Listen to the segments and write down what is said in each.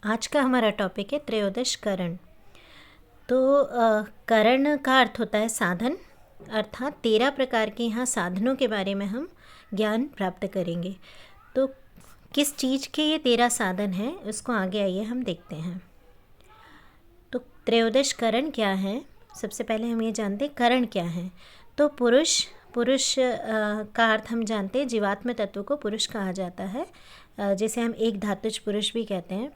आज का हमारा टॉपिक है त्रयोदश करण। तो करण का अर्थ होता है साधन, अर्थात 13 प्रकार के यहाँ साधनों के बारे में हम ज्ञान प्राप्त करेंगे। तो किस चीज़ के ये 13 साधन हैं उसको आगे आइए हम देखते हैं। तो त्रयोदश करण क्या है, सबसे पहले हम ये जानते हैं करण क्या है। तो पुरुष का अर्थ हम जानते हैं, जीवात्म तत्व को पुरुष कहा जाता है, जिसे हम एक धातुज पुरुष भी कहते हैं।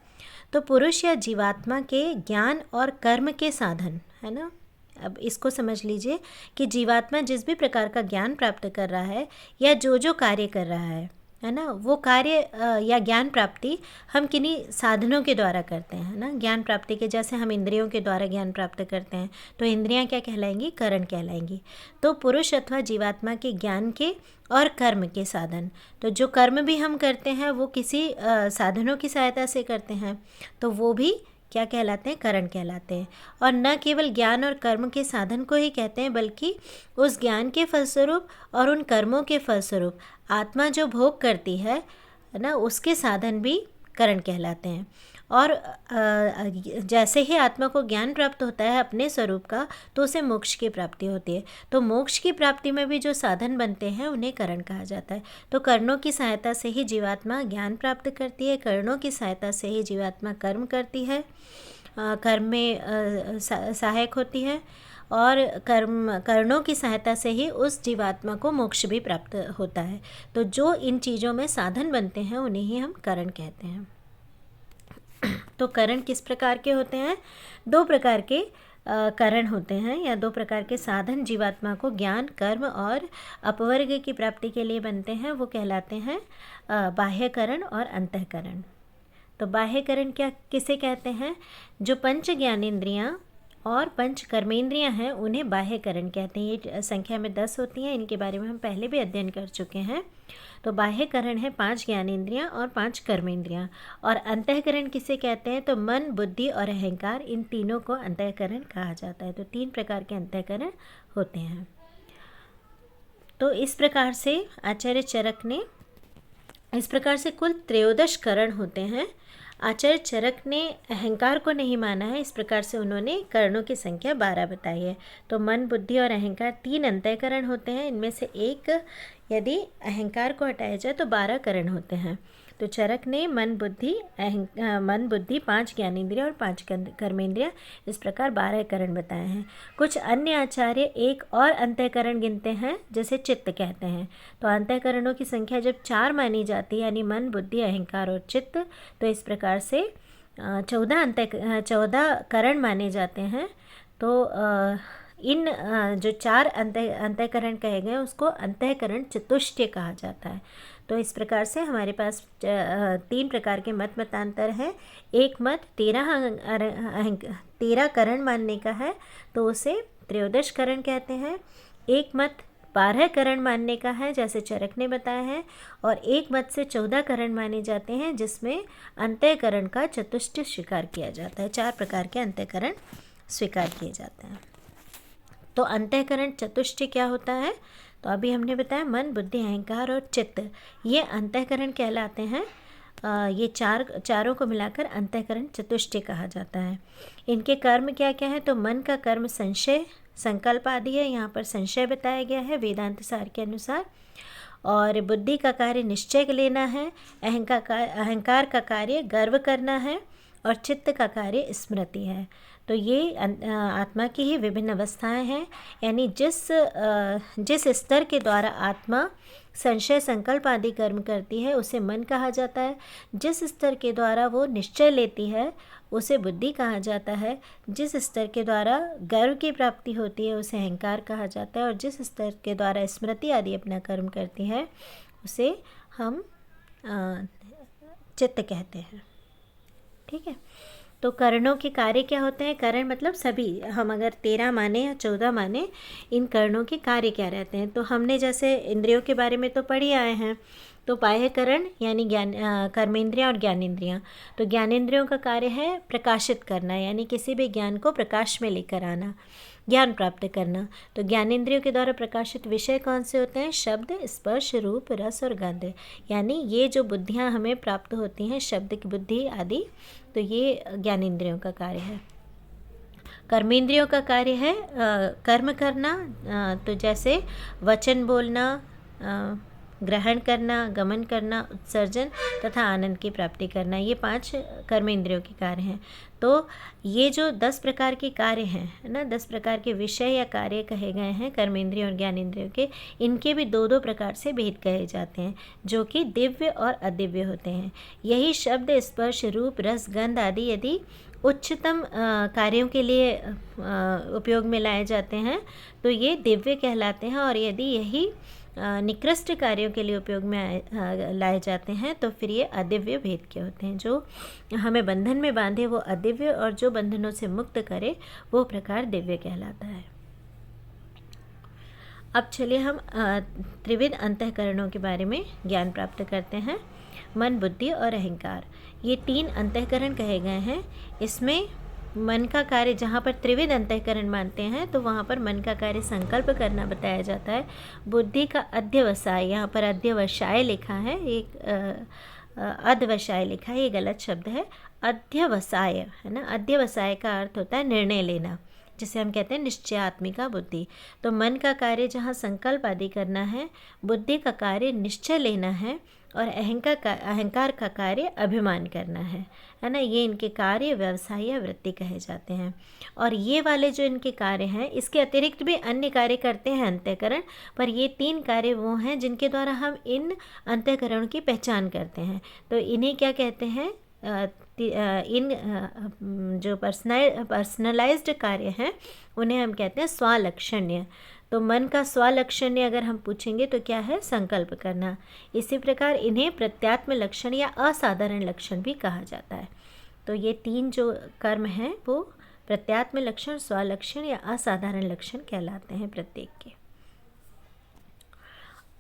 तो पुरुष या जीवात्मा के ज्ञान और कर्म के साधन है ना। अब इसको समझ लीजिए कि जीवात्मा जिस भी प्रकार का ज्ञान प्राप्त कर रहा है या जो जो कार्य कर रहा है ना, वो कार्य या ज्ञान प्राप्ति हम किन्हीं साधनों के द्वारा करते हैं ना। ज्ञान प्राप्ति के जैसे हम इंद्रियों के द्वारा ज्ञान प्राप्त करते हैं, तो इंद्रियां क्या कहलाएंगी, करण कहलाएंगी। तो पुरुष अथवा जीवात्मा के ज्ञान के और कर्म के साधन, तो जो कर्म भी हम करते हैं वो किसी साधनों की सहायता से करते हैं, तो वो भी क्या कहलाते हैं, करण कहलाते हैं। और न केवल ज्ञान और कर्म के साधन को ही कहते हैं, बल्कि उस ज्ञान के फलस्वरूप और उन कर्मों के फलस्वरूप आत्मा जो भोग करती है ना, उसके साधन भी करण कहलाते हैं। और जैसे ही आत्मा को ज्ञान प्राप्त होता है अपने स्वरूप का, तो उसे मोक्ष की प्राप्ति होती है। तो मोक्ष की प्राप्ति में भी जो साधन बनते हैं उन्हें करण कहा जाता है। तो कर्णों की सहायता से ही जीवात्मा ज्ञान प्राप्त करती है, कर्णों की सहायता से ही जीवात्मा कर्म करती है, कर्म में सहायक होती है, और कर्णों की सहायता से ही उस जीवात्मा को मोक्ष भी प्राप्त होता है। तो जो इन चीज़ों में साधन बनते हैं उन्हें ही हम करण कहते हैं। तो करण किस प्रकार के होते हैं, 2 प्रकार के करण होते हैं या 2 प्रकार के साधन जीवात्मा को ज्ञान, कर्म और अपवर्ग की प्राप्ति के लिए बनते हैं। वो कहलाते हैं बाह्यकरण और अंतःकरण। तो बाह्यकरण क्या किसे कहते हैं, जो पंच ज्ञानेंद्रियाँ और पंच कर्मेंद्रियाँ हैं उन्हें बाह्यकरण कहते हैं। ये संख्या में 10 होती हैं, इनके बारे में हम पहले भी अध्ययन कर चुके हैं। तो बाह्यकरण है 5 ज्ञानेंद्रियाँ और 5 कर्मेंद्रियाँ। और अंतःकरण किसे कहते हैं, तो मन, बुद्धि और अहंकार, इन तीनों को अंतःकरण कहा जाता है। तो 3 प्रकार के अंतःकरण होते हैं। तो इस प्रकार से आचार्य चरक ने, इस प्रकार से कुल 13 करण होते हैं। आचार्य चरक ने अहंकार को नहीं माना है, इस प्रकार से उन्होंने करणों की संख्या 12 बताई है। तो मन, बुद्धि और अहंकार 3 अंतःकरण होते हैं, इनमें से एक यदि अहंकार को हटाया जाए तो 12 करण होते हैं। तो चरक ने मन, बुद्धि 5 ज्ञानेंद्रिय और 5 कर्मेंद्रिय, इस प्रकार 12 करण बताए हैं। कुछ अन्य आचार्य एक और अंतःकरण गिनते हैं, जैसे चित्त कहते हैं। तो अंतःकरणों की संख्या जब 4 मानी जाती है, यानी मन, बुद्धि, अहंकार और चित्त, तो इस प्रकार से 14 करण माने जाते हैं। तो इन जो 4 अंतःकरण कहे गए उसको अंतःकरण चतुष्टय कहा जाता है। तो इस प्रकार से हमारे पास 3 प्रकार के मतांतर है। एक मत 13 करण मानने का है, तो उसे त्रयोदश करण कहते हैं। एक मत 12 करण मानने का है, जैसे चरक ने बताया है। और एक मत से 14 करण माने जाते हैं, जिसमें अंतःकरण का चतुष्टय स्वीकार किया जाता है। 4 प्रकार के अंतःकरण स्वीकार किए जाते हैं। तो अंतःकरण चतुष्टय क्या होता है, तो अभी हमने बताया मन, बुद्धि, अहंकार और चित्त, ये अंतःकरण कहलाते हैं। ये चारों को मिलाकर अंतःकरण चतुष्टय कहा जाता है। इनके कर्म क्या क्या है, तो मन का कर्म संशय, संकल्प आदि है, यहाँ पर संशय बताया गया है वेदांत सार के अनुसार। और बुद्धि का कार्य निश्चय लेना है, अहंकार का कार्य गर्व करना है, और चित्त का कार्य स्मृति है। तो ये आत्मा की ही विभिन्न अवस्थाएं हैं, यानी जिस स्तर के द्वारा आत्मा संशय, संकल्प आदि कर्म करती है उसे मन कहा जाता है। जिस स्तर के द्वारा वो निश्चय लेती है उसे बुद्धि कहा जाता है। जिस स्तर के द्वारा गर्व की प्राप्ति होती है उसे अहंकार कहा जाता है। और जिस स्तर के द्वारा स्मृति आदि अपना कर्म करती है उसे हम चित्त कहते हैं। ठीक है। तो करणों के कार्य क्या होते हैं, करण मतलब सभी, हम अगर 13 माने या 14 माने, इन करणों के कार्य क्या रहते हैं। तो हमने जैसे इंद्रियों के बारे में तो पढ़ ही आए हैं। तो बाह्यकरण यानी कर्मेंद्रियाँ और ज्ञानेंद्रियाँ। तो ज्ञानेंद्रियों का कार्य है प्रकाशित करना, यानी किसी भी ज्ञान को प्रकाश में लेकर आना। ज्ञान प्राप्त करना। तो ज्ञानेंद्रियों के द्वारा प्रकाशित विषय कौन से होते हैं? शब्द, स्पर्श, रूप, रस और गंध। यानी ये जो बुद्धियाँ हमें प्राप्त होती हैं, शब्द की बुद्धि आदि, तो ये ज्ञानेंद्रियों का कार्य है। कर्मेंद्रियों का कार्य है कर्म करना, तो जैसे वचन बोलना, ग्रहण करना, गमन करना, उत्सर्जन तथा आनंद की प्राप्ति करना, ये 5 कर्मेंद्रियों के कार्य हैं। तो ये जो 10 प्रकार के कार्य हैं, है ना, 10 प्रकार के विषय या कार्य कहे गए हैं कर्मेंद्रियों और ज्ञानेंद्रियों के, इनके भी 2-2 प्रकार से भेद कहे जाते हैं, जो कि दिव्य और अदिव्य होते हैं। यही शब्द, स्पर्श, रूप, रस, गंध आदि यदि उच्चतम कार्यों के लिए उपयोग में लाए जाते हैं तो ये दिव्य कहलाते हैं, और यदि यही निकृष्ट कार्यों के लिए उपयोग में लाए जाते हैं तो फिर ये अदिव्य भेद के होते हैं। जो हमें बंधन में बांधे वो अदिव्य, और जो बंधनों से मुक्त करे वो प्रकार दिव्य कहलाता है। अब चलिए हम त्रिविध अंतःकरणों के बारे में ज्ञान प्राप्त करते हैं। मन, बुद्धि और अहंकार, ये 3 अंतःकरण कहे गए हैं। इसमें मन का कार्य, जहाँ पर त्रिविध अंतःकरण मानते हैं तो वहाँ पर मन का कार्य संकल्प करना बताया जाता है। बुद्धि का अध्यवसाय, यहाँ पर अध्यवसाय लिखा है, एक अध्यवसाय लिखा है, ये गलत शब्द है। अध्यवसाय है ना, अध्यवसाय का अर्थ होता है निर्णय लेना, जिसे हम कहते हैं निश्चयात्मिका बुद्धि। तो मन का कार्य जहाँ संकल्प आदि करना है, बुद्धि का कार्य निश्चय लेना है, और अहंकार का कार्य अभिमान करना है ना। ये इनके कार्य, व्यवसाय या वृत्ति कहे जाते हैं। और ये वाले जो इनके कार्य हैं, इसके अतिरिक्त भी अन्य कार्य करते हैं अंतःकरण, पर ये 3 कार्य वो हैं जिनके द्वारा हम इन अंतःकरणों की पहचान करते हैं। तो इन्हें क्या कहते हैं? इन जो पर्सनलाइज्ड कार्य हैं उन्हें हम कहते हैं स्वालक्षण्य। तो मन का स्वालक्षण्य अगर हम पूछेंगे तो क्या है? संकल्प करना। इसी प्रकार इन्हें प्रत्यात्म लक्षण या असाधारण लक्षण भी कहा जाता है। तो ये 3 जो कर्म हैं वो प्रत्यात्म लक्षण, स्वालक्षण या असाधारण लक्षण कहलाते हैं प्रत्येक के।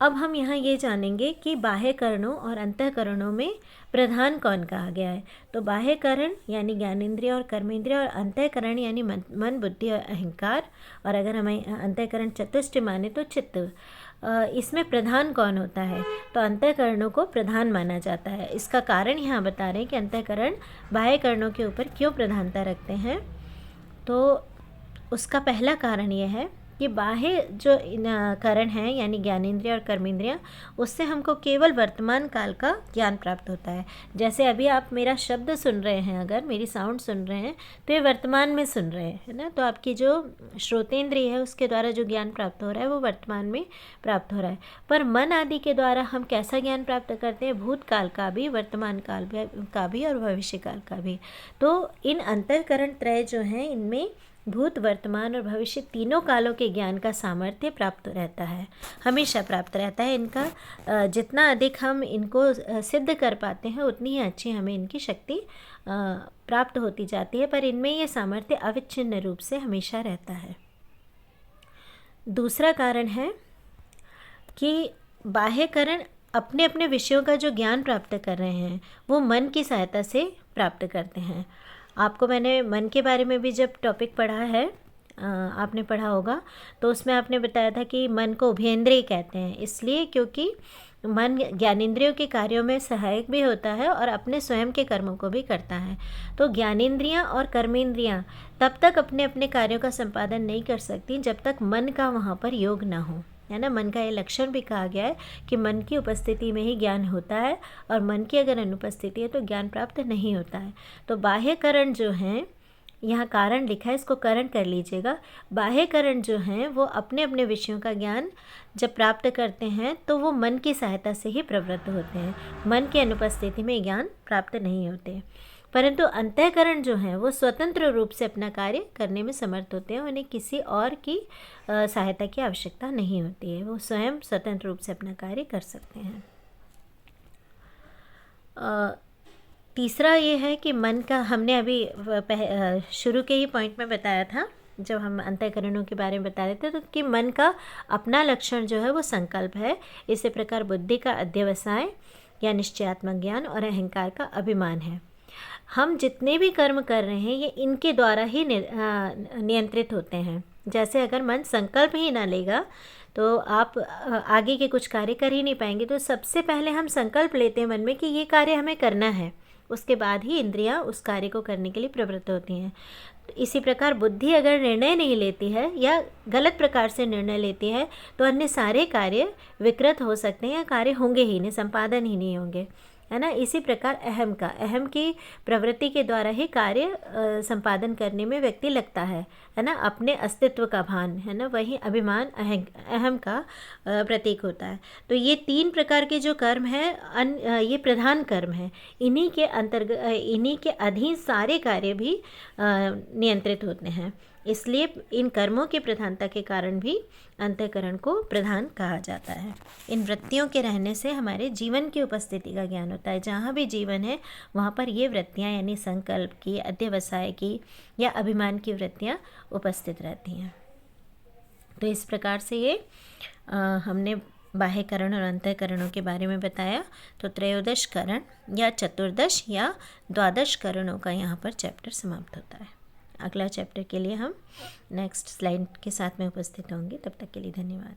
अब हम यहाँ ये जानेंगे कि बाह्यकरणों और अंतःकरणों में प्रधान कौन कहा गया है। तो बाह्यकरण यानी ज्ञानेंद्रिय और कर्मेंद्रिय, और अंतःकरण यानी मन, बुद्धि और अहंकार, और अगर हमें अंतःकरण चतुष्ट माने तो चित्त। इसमें प्रधान कौन होता है? तो अंतःकरणों को प्रधान माना जाता है। इसका कारण यहाँ बता रहे हैं कि अंतःकरण बाह्यकरणों के ऊपर क्यों प्रधानता रखते हैं। तो उसका पहला कारण यह है कि बाह्य जो करण हैं यानी ज्ञानेंद्रिय और कर्मेंद्रियाँ, उससे हमको केवल वर्तमान काल का ज्ञान प्राप्त होता है। जैसे अभी आप मेरा शब्द सुन रहे हैं, अगर मेरी साउंड सुन रहे हैं तो ये वर्तमान में सुन रहे हैं, है ना। तो आपकी जो श्रोतेंद्रिय है उसके द्वारा जो ज्ञान प्राप्त हो रहा है वो वर्तमान में प्राप्त हो रहा है। पर मन आदि के द्वारा हम कैसा ज्ञान प्राप्त करते हैं? भूतकाल का भी, वर्तमान काल का भी और भविष्य काल का भी। तो इन अंतःकरण त्रय जो हैं, इनमें भूत, वर्तमान और भविष्य तीनों कालों के ज्ञान का सामर्थ्य प्राप्त रहता है, हमेशा प्राप्त रहता है। इनका जितना अधिक हम इनको सिद्ध कर पाते हैं उतनी ही अच्छी हमें इनकी शक्ति प्राप्त होती जाती है, पर इनमें ये सामर्थ्य अविच्छिन्न रूप से हमेशा रहता है। दूसरा कारण है कि बाह्यकरण अपने अपने विषयों का जो ज्ञान प्राप्त कर रहे हैं वो मन की सहायता से प्राप्त करते हैं। आपको मैंने मन के बारे में भी जब टॉपिक पढ़ा है, आपने पढ़ा होगा, तो उसमें आपने बताया था कि मन को उभयेंद्रिय कहते हैं, इसलिए क्योंकि मन ज्ञानेंद्रियों के कार्यों में सहायक भी होता है और अपने स्वयं के कर्मों को भी करता है। तो ज्ञानेंद्रियां और कर्मेंद्रियां तब तक अपने अपने कार्यों का संपादन नहीं कर सकती जब तक मन का वहाँ पर योग ना हो, है ना। मन का ये लक्षण भी कहा गया है कि मन की उपस्थिति में ही ज्ञान होता है, और मन की अगर अनुपस्थिति है तो ज्ञान प्राप्त नहीं होता है। तो बाह्यकरण जो हैं, यहाँ कारण लिखा है, इसको करण कर लीजिएगा। बाह्यकरण जो हैं वो अपने अपने विषयों का ज्ञान जब प्राप्त करते हैं तो वो मन की सहायता से ही प्रवृत्त होते हैं, मन की अनुपस्थिति में ज्ञान प्राप्त नहीं होते। परंतु अंतःकरण जो हैं वो स्वतंत्र रूप से अपना कार्य करने में समर्थ होते हैं, उन्हें किसी और की सहायता की आवश्यकता नहीं होती है, वो स्वयं स्वतंत्र रूप से अपना कार्य कर सकते हैं। तीसरा ये है कि मन का, हमने अभी शुरू के ही पॉइंट में बताया था जब हम अंतःकरणों के बारे में बता रहे थे, तो कि मन का अपना लक्षण जो है वो संकल्प है। इसी प्रकार बुद्धि का अध्यवसाय या निश्चयात्मक ज्ञान और अहंकार का अभिमान है। हम जितने भी कर्म कर रहे हैं ये इनके द्वारा ही नियंत्रित होते हैं, जैसे अगर मन संकल्प ही ना लेगा तो आप आगे के कुछ कार्य कर ही नहीं पाएंगे। तो सबसे पहले हम संकल्प लेते हैं मन में कि ये कार्य हमें करना है, उसके बाद ही इंद्रियां उस कार्य को करने के लिए प्रवृत्त होती हैं। तो इसी प्रकार बुद्धि अगर निर्णय नहीं लेती है या गलत प्रकार से निर्णय लेती है तो अन्य सारे कार्य विकृत हो सकते हैं या कार्य होंगे ही नहीं, संपादन ही नहीं होंगे, है ना। इसी प्रकार अहम की प्रवृत्ति के द्वारा ही कार्य संपादन करने में व्यक्ति लगता है ना। अपने अस्तित्व का भान, है ना, वही अभिमान अहम का प्रतीक होता है। तो ये 3 प्रकार के जो कर्म हैं ये प्रधान कर्म हैं। इन्हीं के अंतर्गत, इन्हीं के अधीन सारे कार्य भी नियंत्रित होते हैं। इसलिए इन कर्मों की प्रधानता के कारण भी अंतःकरण को प्रधान कहा जाता है। इन वृत्तियों के रहने से हमारे जीवन की उपस्थिति का ज्ञान होता है। जहाँ भी जीवन है वहाँ पर ये वृत्तियाँ यानी संकल्प की, अध्यवसाय की या अभिमान की वृत्तियाँ उपस्थित रहती हैं। तो इस प्रकार से ये हमने बाह्यकरण और अंतःकरणों के बारे में बताया। तो त्रयोदश करण या चतुर्दश या द्वादश करणों का यहाँ पर चैप्टर समाप्त होता है। अगला चैप्टर के लिए हम नेक्स्ट स्लाइड के साथ में उपस्थित होंगे। तब तक के लिए धन्यवाद।